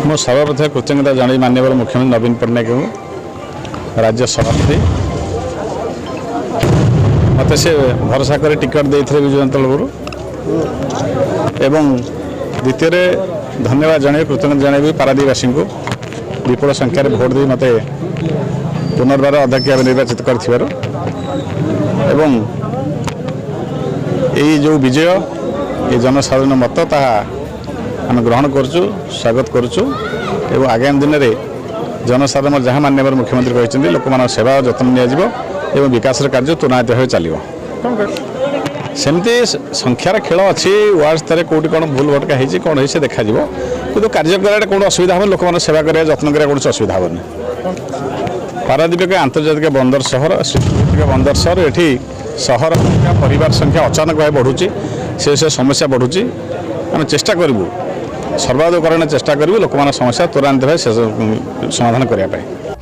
मो सर्वप्रथम कृतज्ञता जन माननीय मुख्यमंत्री नवीन पट्टनायक राज्य सभापति मत से भरोसा कर टिकट देते विजु जनता दल एवं द्वितीय धन्यवाद जन कृतज्ञता जन पारादीपवासी को विपुल संख्यार भोट दे मत पुनर्बार अध्यक्ष भाव निर्वाचित कर जो विजय ये जनसाधारण मत ताहा आम ग्रहण करुँ स्वागत करुँ एवं आगामी दिन में जनसाधारण जहाँ माननीय मुख्यमंत्री कहते लोक मान सेवा और जत्न एवं विकास कार्य त्वरित भाव चलो सेमती संख्यार खेल अच्छी वार्ड स्तर कौटी कौन भूल भटका होती कौन हो देखा कि कार्य कर कौन असुविधा हम लोक सेवा कर जत्न कर कौन असुविधा हेनी पारादीप एक आंतर्जातिक बंदर सहर श्रीकृतिक बंदर सहर ये सहर संख्या परिवार संख्या अचानक भाव बढ़ुची से समस्या बढ़ुची आम चेष्टा करूँ सर्वाधिकरण चेष्टा करूँ लोक समस्या त्वरित भाव समाधान करने।